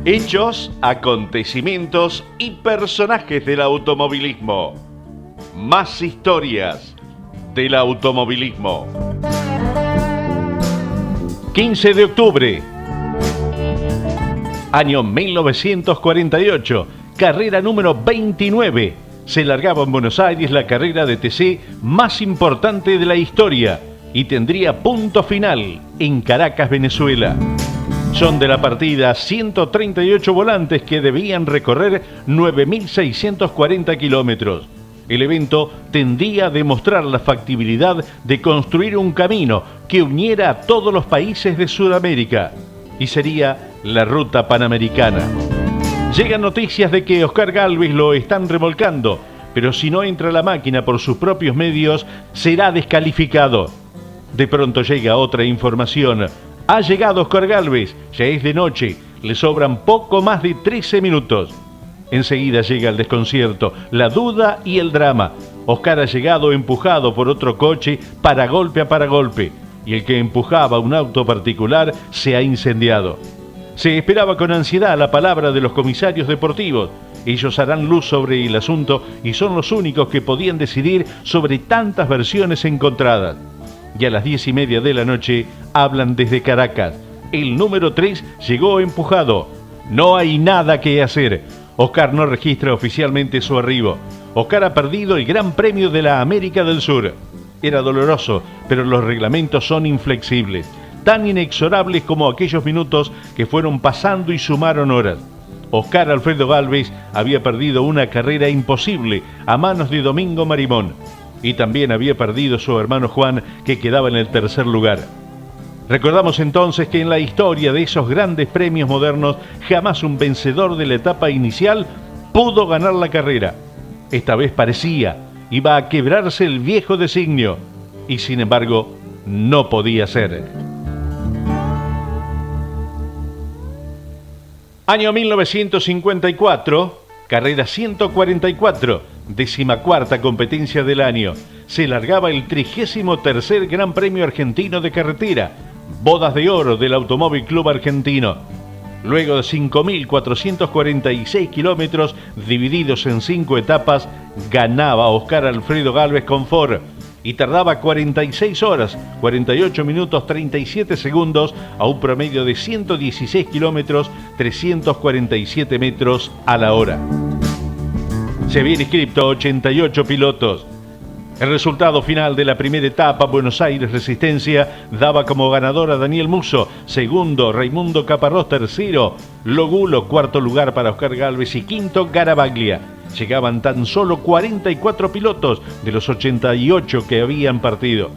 Hechos, acontecimientos y personajes del automovilismo. Más historias del automovilismo. 15 de octubre, año 1948, carrera número 29. Se largaba en Buenos Aires la carrera de TC más importante de la historia y tendría punto final en Caracas, Venezuela. Son de la partida 138 volantes que debían recorrer 9.640 kilómetros. El evento tendía a demostrar la factibilidad de construir un camino que uniera a todos los países de Sudamérica y sería la ruta panamericana. Llegan noticias de que Oscar Gálvez lo están remolcando, pero si no entra la máquina por sus propios medios, será descalificado. De pronto llega otra información. Ha llegado Oscar Gálvez, ya es de noche, le sobran poco más de 13 minutos. Enseguida llega el desconcierto, la duda y el drama. Oscar ha llegado empujado por otro coche para golpe, y el que empujaba un auto particular se ha incendiado. Se esperaba con ansiedad la palabra de los comisarios deportivos. Ellos harán luz sobre el asunto y son los únicos que podían decidir sobre tantas versiones encontradas. Y a las 10:30 de la noche hablan desde Caracas. El número 3 llegó empujado. No hay nada que hacer. Oscar no registra oficialmente su arribo. Oscar ha perdido el Gran Premio de la América del Sur. Era doloroso, pero los reglamentos son inflexibles, tan inexorables como aquellos minutos que fueron pasando y sumaron horas. Oscar Alfredo Gálvez había perdido una carrera imposible a manos de Domingo Marimón. Y también había perdido su hermano Juan, que quedaba en el tercer lugar. Recordamos entonces que en la historia de esos grandes premios modernos, jamás un vencedor de la etapa inicial pudo ganar la carrera. Esta vez parecía, iba a quebrarse el viejo designio, y sin embargo, no podía ser. Año 1954, carrera 144, 14ª competencia del año. Se largaba el 33º Gran Premio Argentino de Carretera, Bodas de Oro del Automóvil Club Argentino. Luego de 5.446 kilómetros divididos en 5 etapas, ganaba Oscar Alfredo Gálvez con Ford y tardaba 46 horas, 48 minutos 37 segundos a un promedio de 116 kilómetros, 347 metros a la hora. Se habían inscrito 88 pilotos. El resultado final de la primera etapa, Buenos Aires Resistencia, daba como ganador a Daniel Musso, segundo Raimundo Caparrós, tercero Logulo, cuarto lugar para Oscar Gálvez y quinto Garavaglia. Llegaban tan solo 44 pilotos de los 88 que habían partido.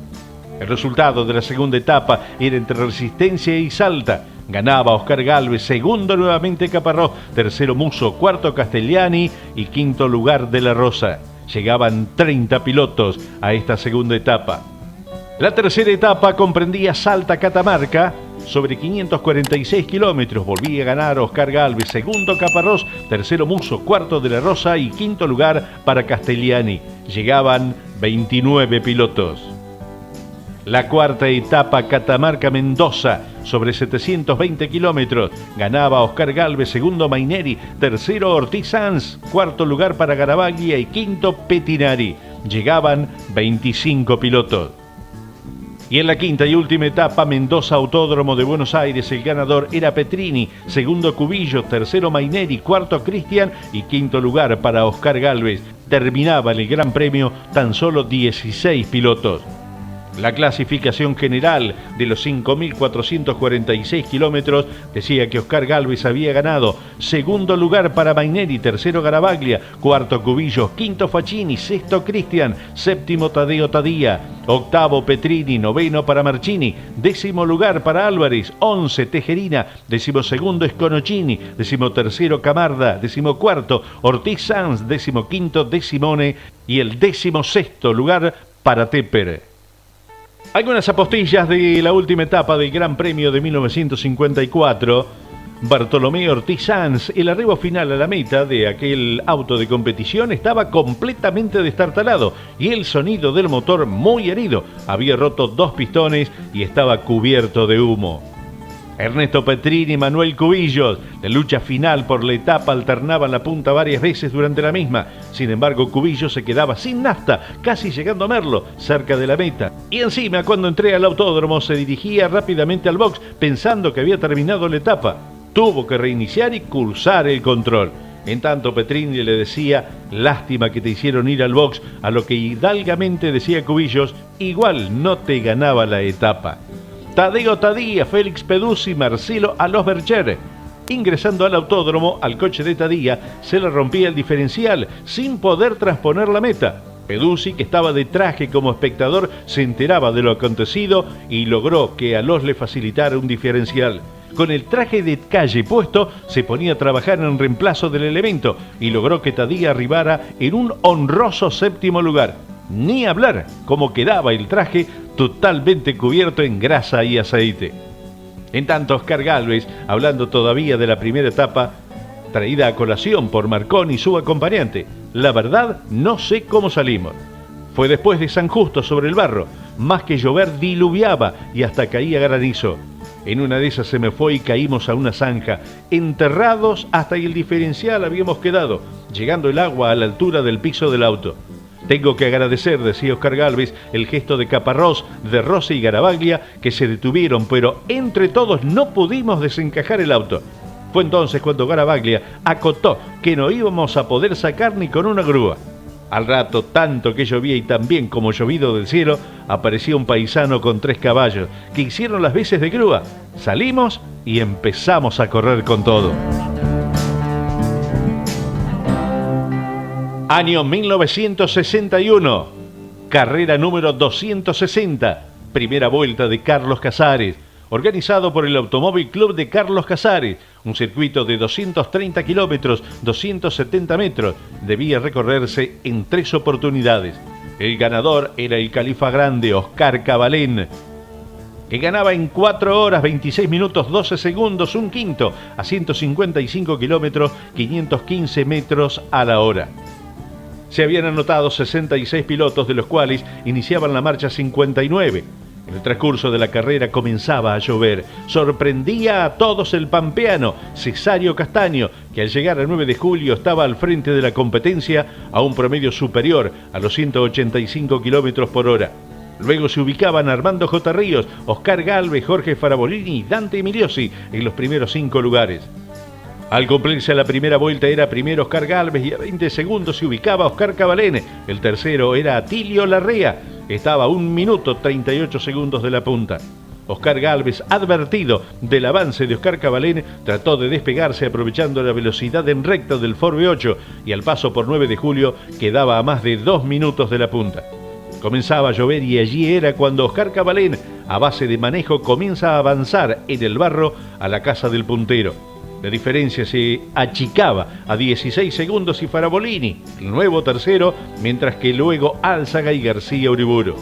El resultado de la segunda etapa era entre Resistencia y Salta. Ganaba Oscar Gálvez, segundo nuevamente Caparrós, tercero Musso, cuarto Castellani y quinto lugar De la Rosa. Llegaban 30 pilotos a esta segunda etapa. La tercera etapa comprendía Salta-Catamarca, sobre 546 kilómetros. Volvía a ganar Oscar Gálvez, segundo Caparrós, tercero Musso, cuarto De la Rosa y quinto lugar para Castellani. Llegaban 29 pilotos. La cuarta etapa, Catamarca-Mendoza, sobre 720 kilómetros. Ganaba Oscar Gálvez, segundo Maineri, tercero Ortiz Sanz, cuarto lugar para Garavaglia y quinto Pettinari. Llegaban 25 pilotos. Y en la quinta y última etapa, Mendoza Autódromo de Buenos Aires, el ganador era Petrini, segundo Cubillo, tercero Maineri, cuarto Cristian y quinto lugar para Oscar Gálvez. Terminaba en el Gran Premio tan solo 16 pilotos. La clasificación general de los 5.446 kilómetros decía que Oscar Gálvez había ganado. Segundo lugar para Maineri, tercero Garavaglia, cuarto Cubillos, quinto Facchini, sexto Cristian, séptimo Tadeo Tadía, octavo Petrini, noveno para Marchini, décimo lugar para Álvarez, 11 Tejerina, decimosegundo Sconocchini, decimotercero Camarda, decimocuarto Ortiz Sanz, decimoquinto De Simone y el decimosexto lugar para Tepper. Algunas apostillas de la última etapa del Gran Premio de 1954. Bartolomé Ortiz Sanz, el arribo final a la meta de aquel auto de competición estaba completamente destartalado y el sonido del motor muy herido. Había roto 2 pistones y estaba cubierto de humo. Ernesto Petrini y Manuel Cubillos. La lucha final por la etapa alternaban la punta varias veces durante la misma. Sin embargo, Cubillos se quedaba sin nafta, casi llegando a Merlo, cerca de la meta. Y encima, cuando entré al autódromo, se dirigía rápidamente al box, pensando que había terminado la etapa. Tuvo que reiniciar y cursar el control. En tanto, Petrini le decía: lástima que te hicieron ir al box, a lo que hidalgamente decía Cubillos: igual no te ganaba la etapa. Tadeo Tadía, Félix Peduzzi, Marcelo Alós Bercher. Ingresando al autódromo, al coche de Tadía se le rompía el diferencial sin poder trasponer la meta. Peduzzi, que estaba de traje como espectador, se enteraba de lo acontecido y logró que Alós le facilitara un diferencial. Con el traje de calle puesto, se ponía a trabajar en reemplazo del elemento y logró que Tadía arribara en un honroso séptimo lugar. Ni hablar cómo quedaba el traje totalmente cubierto en grasa y aceite. En tanto, Oscar Gálvez, hablando todavía de la primera etapa, traída a colación por Marconi y su acompañante: la verdad, no sé cómo salimos. Fue después de San Justo sobre el barro, más que llover diluviaba y hasta caía granizo. En una de esas se me fue y caímos a una zanja. Enterrados hasta el diferencial habíamos quedado, llegando el agua a la altura del piso del auto. Tengo que agradecer, decía Oscar Gálvez, el gesto de Caparrós, de Rossi y Garavaglia, que se detuvieron, pero entre todos no pudimos desencajar el auto. Fue entonces cuando Garavaglia acotó que no íbamos a poder sacar ni con una grúa. Al rato, tanto que llovía y también como llovido del cielo, apareció un paisano con 3 caballos, que hicieron las veces de grúa. Salimos y empezamos a correr con todo. Año 1961, carrera número 260, primera vuelta de Carlos Casares, organizado por el Automóvil Club de Carlos Casares, un circuito de 230 kilómetros, 270 metros, debía recorrerse en 3 oportunidades. El ganador era el califa grande Oscar Cabalén, que ganaba en 4 horas 26 minutos 12 segundos un quinto, a 155 kilómetros, 515 metros a la hora. Se habían anotado 66 pilotos, de los cuales iniciaban la marcha 59. En el transcurso de la carrera comenzaba a llover. Sorprendía a todos el pampeano Cesario Castaño, que al llegar al 9 de julio estaba al frente de la competencia a un promedio superior a los 185 kilómetros por hora. Luego se ubicaban Armando J. Ríos, Oscar Gálvez, Jorge Farabolini y Dante Emiliosi en los primeros 5 lugares. Al cumplirse la primera vuelta era primero Oscar Gálvez y a 20 segundos se ubicaba Oscar Cabalén. El tercero era Atilio Larrea, estaba a 1 minuto 38 segundos de la punta. Oscar Gálvez, advertido del avance de Oscar Cabalén, trató de despegarse aprovechando la velocidad en recta del Ford V8 y al paso por 9 de julio quedaba a más de 2 minutos de la punta. Comenzaba a llover y allí era cuando Oscar Cabalén, a base de manejo, comienza a avanzar en el barro a la casa del puntero. La diferencia se achicaba a 16 segundos y Farabolini, el nuevo tercero, mientras que luego Álzaga y García Uriburu.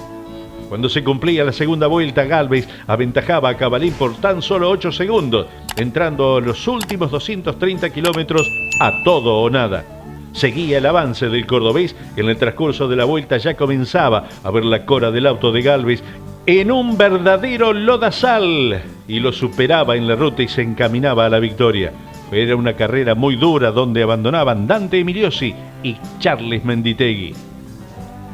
Cuando se cumplía la segunda vuelta, Gálvez aventajaba a Cabalén por tan solo 8 segundos, entrando a los últimos 230 kilómetros a todo o nada. Seguía el avance del cordobés. En el transcurso de la vuelta ya comenzaba a ver la cora del auto de Gálvez en un verdadero lodazal y lo superaba en la ruta y se encaminaba a la victoria. Era una carrera muy dura donde abandonaban Dante Emiliosi y Charles Menditegui.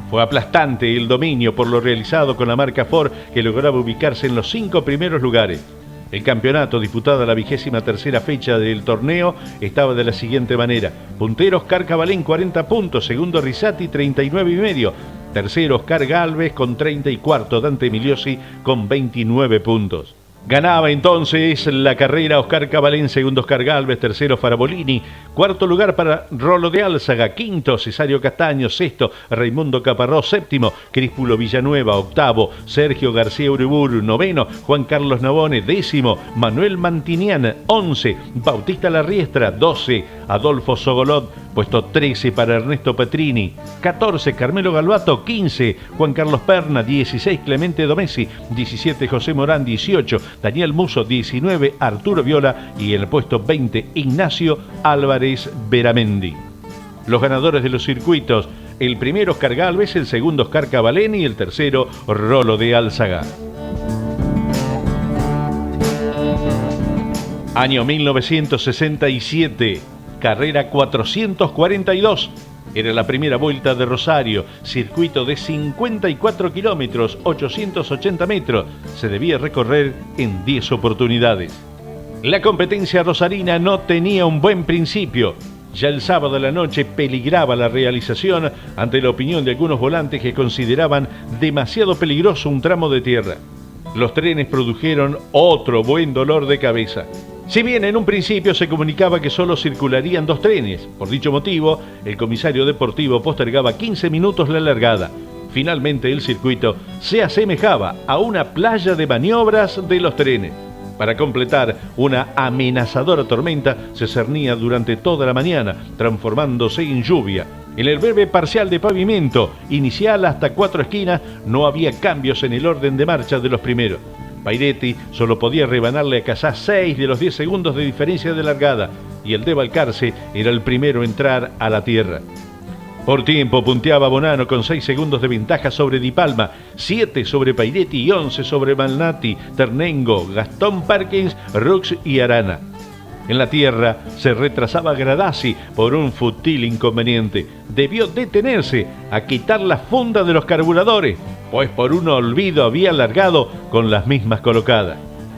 Fue aplastante el dominio por lo realizado con la marca Ford, que lograba ubicarse en los 5 primeros lugares. El campeonato, disputada la 23ª fecha del torneo, estaba de la siguiente manera: puntero Oscar Cabalén 40 puntos, segundo Risati 39,5, tercero Oscar Gálvez con 30 y cuarto Dante Emiliosi con 29 puntos. Ganaba entonces la carrera Oscar Cabalén, segundo Oscar Gálvez, tercero Farabolini, cuarto lugar para Rolo de Álzaga, quinto Cesario Castaño, sexto Raimundo Caparrós, séptimo Críspulo Villanueva, octavo Sergio García Uriburu, noveno Juan Carlos Navone, décimo Manuel Mantinian, 11 Bautista Larriestra, 12 Adolfo Sogolot, puesto 13 para Ernesto Petrini, 14 Carmelo Galvato, 15 Juan Carlos Perna, 16 Clemente Domesi, 17 José Morán, 18 Daniel Muso, 19 Arturo Viola y en el puesto 20 Ignacio Álvarez Beramendi. Los ganadores de los circuitos: el primero Oscar Gálvez, el segundo Oscar Cabalén y el tercero Rolo de Álzaga. Año 1967, carrera 442. Era la primera vuelta de Rosario, circuito de 54 kilómetros, 880 metros. Se debía recorrer en 10 oportunidades. La competencia rosarina no tenía un buen principio. Ya el sábado a la noche peligraba la realización ante la opinión de algunos volantes que consideraban demasiado peligroso un tramo de tierra. Los trenes produjeron otro buen dolor de cabeza. Si bien en un principio se comunicaba que solo circularían 2 trenes, por dicho motivo, el comisario deportivo postergaba 15 minutos la largada. Finalmente el circuito se asemejaba a una playa de maniobras de los trenes. Para completar, una amenazadora tormenta se cernía durante toda la mañana, transformándose en lluvia. En el breve parcial de pavimento, inicial hasta 4 esquinas, no había cambios en el orden de marcha de los primeros. Pairetti solo podía rebanarle a Casá 6 de los 10 segundos de diferencia de largada, y el de Balcarce era el primero a entrar a la tierra. Por tiempo punteaba Bonanno con 6 segundos de ventaja sobre Di Palma, 7 sobre Pairetti y 11 sobre Malnati, Ternengo, Gastón Perkins, Rux y Arana. En la tierra se retrasaba Gradassi por un fútil inconveniente. Debió detenerse a quitar la funda de los carburadores, pues por un olvido había largado con las mismas colocadas.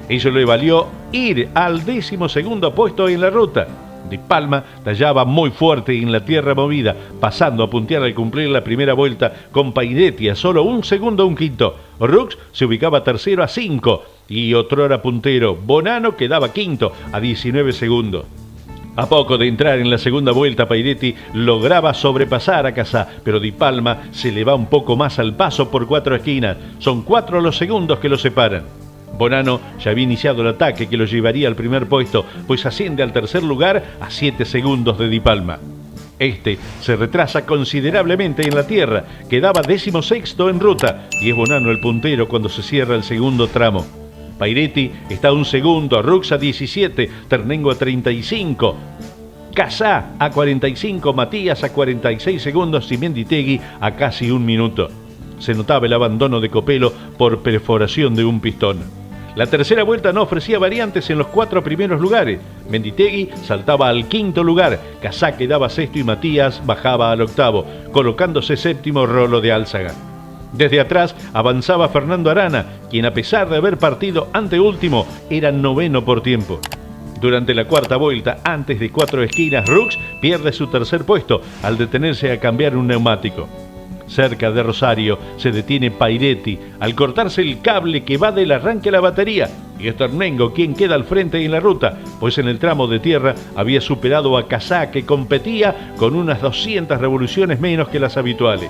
Eso le valió ir al 12º puesto en la ruta. Di Palma tallaba muy fuerte en la tierra movida, pasando a puntear al cumplir la primera vuelta con Pairetti a solo 1 segundo, 1 quinto. Rux se ubicaba tercero a 5 y otrora puntero. Bonanno quedaba quinto a 19 segundos. A poco de entrar en la segunda vuelta, Pairetti lograba sobrepasar a Casá, pero Di Palma se le va un poco más al paso por 4 esquinas. Son 4 los segundos que lo separan. Bonanno ya había iniciado el ataque que lo llevaría al primer puesto, pues asciende al tercer lugar a 7 segundos de Di Palma. Este se retrasa considerablemente en la tierra, quedaba 16º en ruta y es Bonanno el puntero cuando se cierra el segundo tramo. Pairetti está a 1 segundo, Rux a 17, Ternengo a 35, Casá a 45, Matías a 46 segundos y Menditegui a casi 1 minuto. Se notaba el abandono de Copelo por perforación de un pistón. La tercera vuelta no ofrecía variantes en los 4 primeros lugares. Menditegui saltaba al 5º lugar, Casá quedaba 6º y Matías bajaba al 8º, colocándose 7º Rolo de Álzaga. Desde atrás avanzaba Fernando Arana, quien a pesar de haber partido anteúltimo, era 9º por tiempo. Durante la cuarta vuelta, antes de 4 esquinas, Rux pierde su tercer puesto al detenerse a cambiar un neumático. Cerca de Rosario se detiene Pairetti al cortarse el cable que va del arranque a la batería, y es Ternengo quien queda al frente en la ruta, pues en el tramo de tierra había superado a Casá, que competía con unas 200 revoluciones menos que las habituales.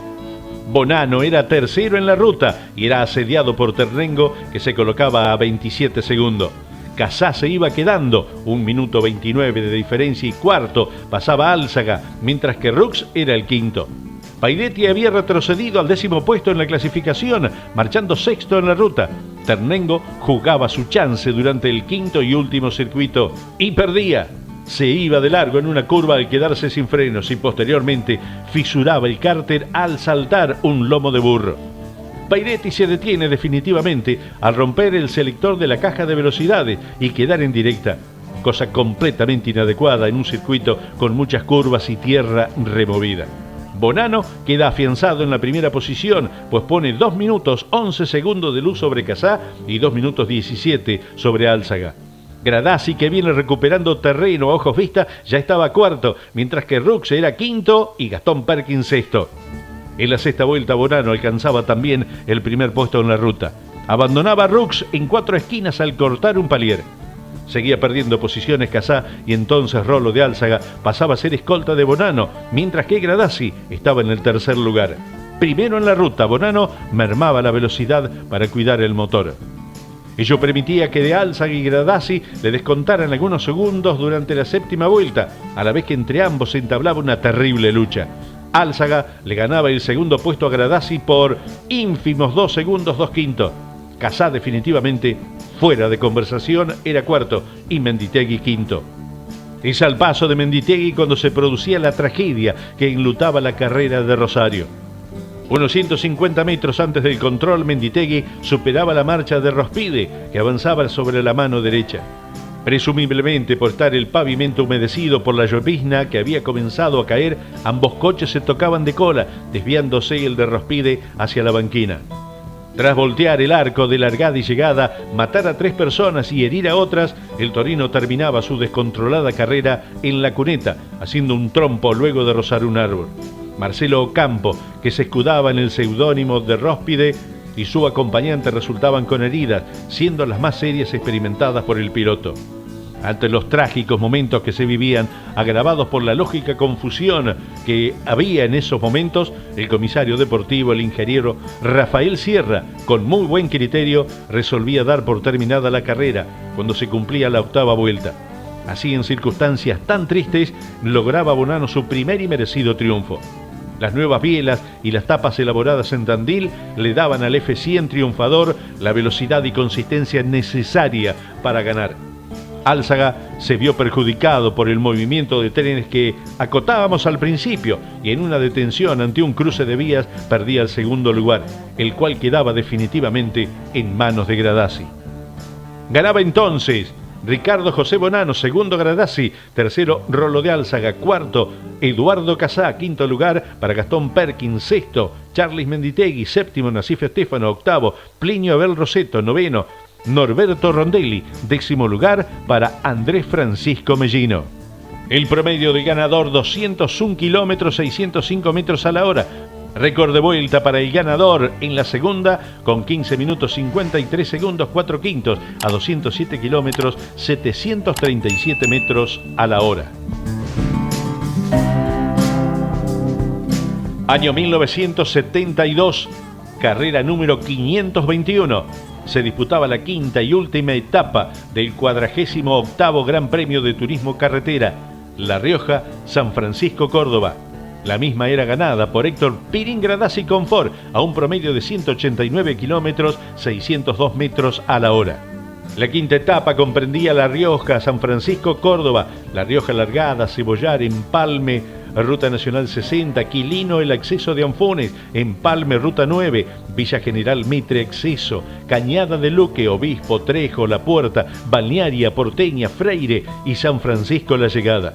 Bonanno era tercero en la ruta y era asediado por Ternengo, que se colocaba a 27 segundos. Casá se iba quedando, 1 minuto 29 de diferencia, y cuarto pasaba Álzaga, mientras que Rux era el quinto. Pairetti había retrocedido al 10º puesto en la clasificación, marchando 6º en la ruta. Ternengo jugaba su chance durante el 5º y último circuito y perdía. Se iba de largo en una curva al quedarse sin frenos y posteriormente fisuraba el cárter al saltar un lomo de burro. Pairetti se detiene definitivamente al romper el selector de la caja de velocidades y quedar en directa, cosa completamente inadecuada en un circuito con muchas curvas y tierra removida. Bonanno queda afianzado en la primera posición, pues pone 2 minutos 11 segundos de luz sobre Casá y 2 minutos 17 sobre Álzaga. Gradassi, que viene recuperando terreno a ojos vista, ya estaba cuarto, mientras que Rux era quinto y Gastón Perkins sexto. En la sexta vuelta, Bonanno alcanzaba también el primer puesto en la ruta. Abandonaba a Rux en 4 esquinas al cortar un palier. Seguía perdiendo posiciones Casá y entonces Rolo de Álzaga pasaba a ser escolta de Bonanno, mientras que Gradassi estaba en el tercer lugar. Primero en la ruta, Bonanno mermaba la velocidad para cuidar el motor. Ello permitía que de Álzaga y Gradassi le descontaran algunos segundos durante la séptima vuelta, a la vez que entre ambos se entablaba una terrible lucha. Álzaga le ganaba el segundo puesto a Gradassi por ínfimos 2 segundos 2 quintos. Casá definitivamente fuera de conversación era cuarto y Menditegui quinto. Es al paso de Menditegui cuando se producía la tragedia que enlutaba la carrera de Rosario. Unos 150 metros antes del control, Menditegui superaba la marcha de Rospide, que avanzaba sobre la mano derecha. Presumiblemente por estar el pavimento humedecido por la llovizna que había comenzado a caer, ambos coches se tocaban de cola, desviándose el de Rospide hacia la banquina. Tras voltear el arco de largada y llegada, matar a 3 personas y herir a otras, el Torino terminaba su descontrolada carrera en la cuneta, haciendo un trompo luego de rozar un árbol. Marcelo Ocampo, que se escudaba en el seudónimo de Rospide, y su acompañante resultaban con heridas, siendo las más serias experimentadas por el piloto. Ante los trágicos momentos que se vivían, agravados por la lógica confusión que había en esos momentos, el comisario deportivo, el ingeniero Rafael Sierra, con muy buen criterio, resolvía dar por terminada la carrera cuando se cumplía la 8ª vuelta. Así, en circunstancias tan tristes, lograba Bonanno su primer y merecido triunfo. Las nuevas bielas y las tapas elaboradas en Tandil le daban al F100 triunfador la velocidad y consistencia necesaria para ganar. Álzaga se vio perjudicado por el movimiento de trenes que acotábamos al principio y en una detención ante un cruce de vías perdía el segundo lugar, el cual quedaba definitivamente en manos de Gradassi. Ganaba entonces Ricardo José Bonanno, segundo Gradassi, tercero Rolo de Álzaga, cuarto Eduardo Casá, quinto lugar para Gastón Perkins, sexto Charles Menditegui, séptimo Nassif Stefano, octavo Plinio Abel Rosetto, noveno Norberto Rondelli, décimo lugar para Andrés Francisco Mellino. El promedio del ganador 201 kilómetros 605 metros a la hora. Récord de vuelta para el ganador en la segunda con 15 minutos 53 segundos 4 quintos a 207 kilómetros 737 metros a la hora. Año 1972, carrera número 521. Se disputaba la quinta y última etapa del 48º Gran Premio de Turismo Carretera, La Rioja, San Francisco, Córdoba. La misma era ganada por Héctor Pirín Gradassi Confort a un promedio de 189 kilómetros 602 metros a la hora. La quinta etapa comprendía La Rioja, San Francisco, Córdoba, La Rioja Largada, Cebollar, Empalme, Ruta Nacional 60, Quilino, el acceso de Anfunes, Empalme, Ruta 9, Villa General Mitre, acceso, Cañada de Luque, Obispo, Trejo, La Puerta, Balnearia, Porteña, Freire y San Francisco, la llegada.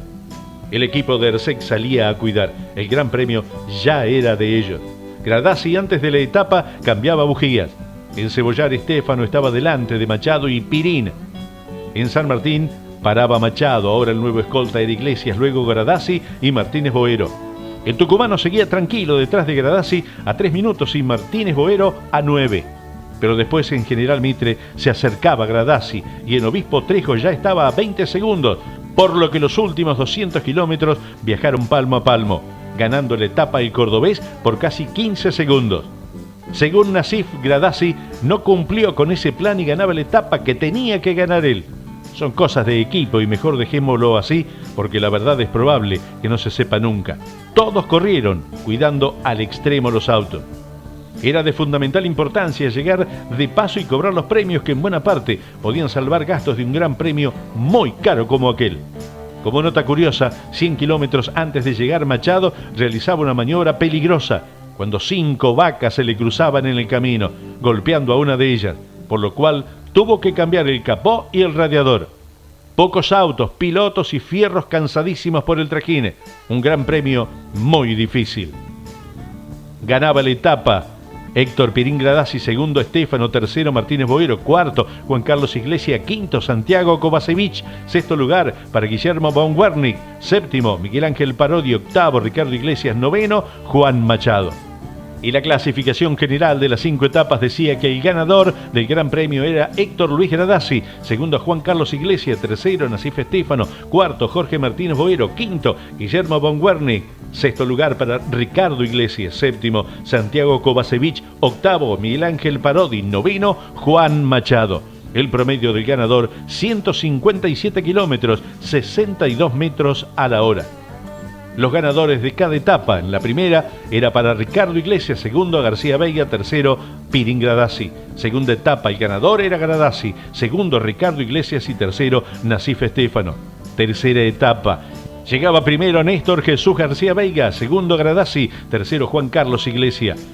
El equipo de ERSEC salía a cuidar. El Gran Premio ya era de ellos. Gradassi antes de la etapa cambiaba bujías. En Cebollar, Stefano estaba delante de Machado y Pirín. En San Martín paraba Machado, ahora el nuevo escolta era Iglesias, luego Gradassi y Martínez Boero. El tucumano seguía tranquilo detrás de Gradassi a 3 minutos y Martínez Boero a 9. Pero después en General Mitre se acercaba Gradassi y en Obispo Trejo ya estaba a 20 segundos, por lo que los últimos 200 kilómetros viajaron palmo a palmo, ganando la etapa el cordobés por casi 15 segundos. Según Nassif, Gradassi no cumplió con ese plan y ganaba la etapa que tenía que ganar él. Son cosas de equipo y mejor dejémoslo así, porque la verdad es probable que no se sepa nunca. Todos corrieron, cuidando al extremo los autos. Era de fundamental importancia llegar de paso y cobrar los premios que en buena parte podían salvar gastos de un gran premio muy caro como aquel. Como nota curiosa, 100 kilómetros antes de llegar Machado realizaba una maniobra peligrosa cuando 5 vacas se le cruzaban en el camino, golpeando a una de ellas, por lo cual tuvo que cambiar el capó y el radiador. Pocos autos, pilotos y fierros cansadísimos por el trajín. Un gran premio muy difícil. Ganaba la etapa Héctor Pirín Gradassi, segundo Stefano, tercero Martínez Boero, cuarto Juan Carlos Iglesias, quinto Santiago Kovacevic, sexto lugar para Guillermo von Wernick, séptimo Miguel Ángel Parodi, octavo Ricardo Iglesias, noveno Juan Machado. Y la clasificación general de las 5 etapas decía que el ganador del Gran Premio era Héctor Luis Gradassi, segundo Juan Carlos Iglesias, tercero Nassif Stefano, cuarto Jorge Martínez Boero, quinto Guillermo von Wernick, sexto lugar para Ricardo Iglesias, séptimo Santiago Kovacevic, octavo Miguel Ángel Parodi, noveno Juan Machado. El promedio del ganador 157 kilómetros 62 metros a la hora. Los ganadores de cada etapa, en la primera era para Ricardo Iglesias, segundo García Veiga, tercero Pirín Gradassi. Segunda etapa, el ganador era Gradassi, segundo Ricardo Iglesias y tercero Nassif Stefano. Tercera etapa, llegaba primero Néstor Jesús García Veiga, segundo Gradassi, tercero Juan Carlos Iglesias.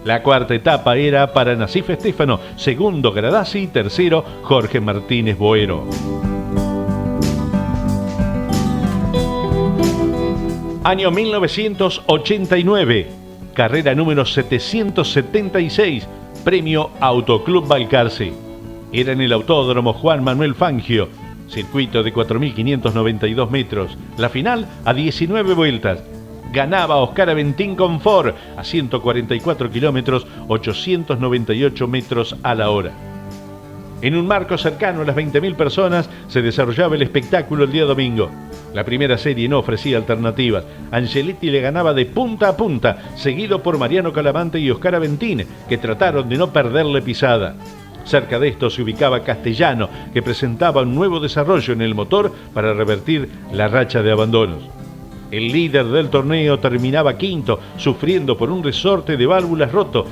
La cuarta etapa era para Nassif Stefano, segundo Gradassi, tercero Jorge Martínez Boero. Año 1989, carrera número 776, premio Autoclub Balcarce. Era en el Autódromo Juan Manuel Fangio, circuito de 4.592 metros. La final a 19 vueltas. Ganaba Oscar Aventín con Ford a 144 kilómetros, 898 metros a la hora. En un marco cercano a las 20.000 personas se desarrollaba el espectáculo el día domingo. La primera serie no ofrecía alternativas. Angeletti le ganaba de punta a punta, seguido por Mariano Calamante y Oscar Aventín, que trataron de no perderle pisada. Cerca de esto se ubicaba Castellano, que presentaba un nuevo desarrollo en el motor para revertir la racha de abandonos. El líder del torneo terminaba quinto, sufriendo por un resorte de válvulas roto.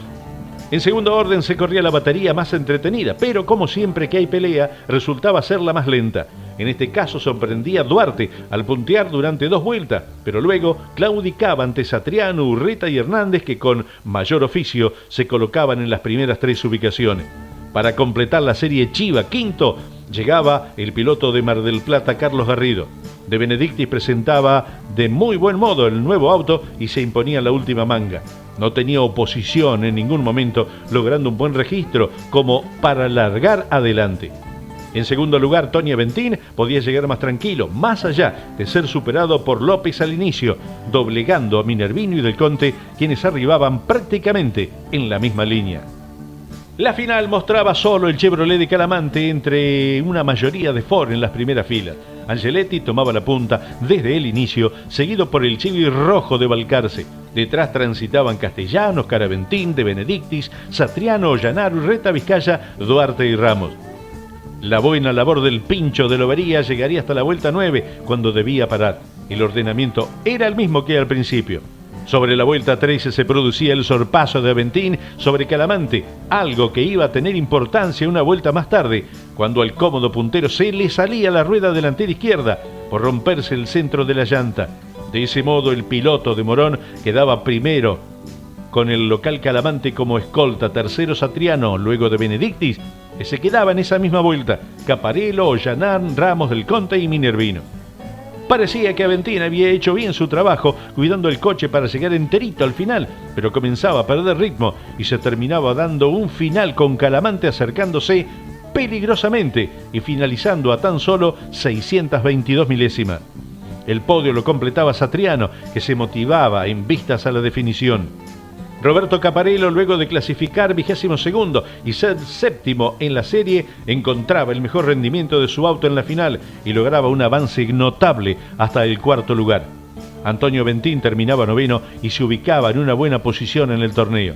En segundo orden se corría la batería más entretenida, pero como siempre que hay pelea, resultaba ser la más lenta. En este caso sorprendía Duarte al puntear durante 2 vueltas, pero luego claudicaba ante Satriano, Urreta y Hernández, que con mayor oficio se colocaban en las primeras 3 ubicaciones. Para completar la serie Chiva, quinto, llegaba el piloto de Mar del Plata, Carlos Garrido. De Benedictis presentaba de muy buen modo el nuevo auto y se imponía la última manga. No tenía oposición en ningún momento, logrando un buen registro como para largar adelante. En segundo lugar, Tony Aventín podía llegar más tranquilo, más allá de ser superado por López al inicio, doblegando a Minervino y Del Conte, quienes arribaban prácticamente en la misma línea. La final mostraba solo el Chevrolet de Calamante entre una mayoría de Ford en las primeras filas. Angeletti tomaba la punta desde el inicio, seguido por el Chevy rojo de Balcarce. Detrás transitaban Castellanos, Oscar Aventín, De Benedictis, Satriano, Ollanaro, Urreta, Vizcaya, Duarte y Ramos. La buena labor del Pincho de Lobería llegaría hasta la vuelta 9, cuando debía parar. El ordenamiento era el mismo que al principio. Sobre la vuelta 13 se producía el sorpaso de Aventín sobre Calamante, algo que iba a tener importancia una vuelta más tarde, cuando al cómodo puntero se le salía la rueda delantera izquierda por romperse el centro de la llanta. De ese modo el piloto de Morón quedaba primero, con el local Calamante como escolta, tercero Satriano, luego de Benedictis, que se quedaba en esa misma vuelta, Caparello, Ollanán, Ramos, Del Conte y Minervino. Parecía que Aventín había hecho bien su trabajo cuidando el coche para llegar enterito al final, pero comenzaba a perder ritmo y se terminaba dando un final con Calamante acercándose peligrosamente y finalizando a tan solo 622 milésimas. El podio lo completaba Satriano, que se motivaba en vistas a la definición. Roberto Caparello, luego de clasificar 22º y ser séptimo en la serie, encontraba el mejor rendimiento de su auto en la final y lograba un avance notable hasta el 4º lugar. Antonio Aventín terminaba 9º y se ubicaba en una buena posición en el torneo.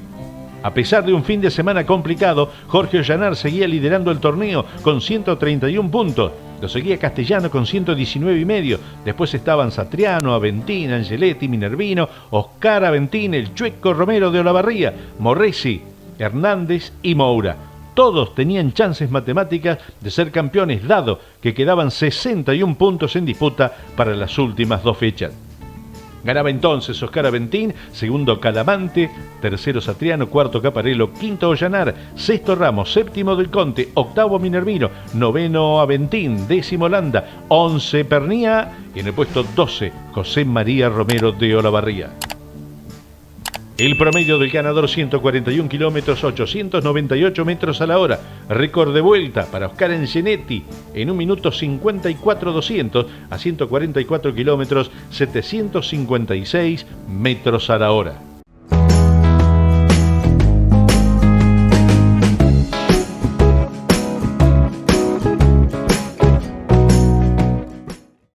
A pesar de un fin de semana complicado, Jorge Ollanar seguía liderando el torneo con 131 puntos. Lo seguía Castellano con 119,5. Después estaban Satriano, Aventín, Angeletti, Minervino, Oscar Aventín, el Chueco Romero de Olavarría, Morresi, Hernández y Moura. Todos tenían chances matemáticas de ser campeones, dado que quedaban 61 puntos en disputa para las últimas 2 fechas. Ganaba entonces Oscar Aventín, segundo Calamante, tercero Satriano, cuarto Caparello, quinto Ollanar, sexto Ramos, séptimo Del Conte, octavo Minervino, noveno Aventín, décimo Landa, 11 Pernía y en el puesto 12 José María Romero de Olavarría. El promedio del ganador 141 kilómetros, 898 metros a la hora. Récord de vuelta para Oscar Angeletti en 1 minuto 54.200 a 144 kilómetros, 756 metros a la hora.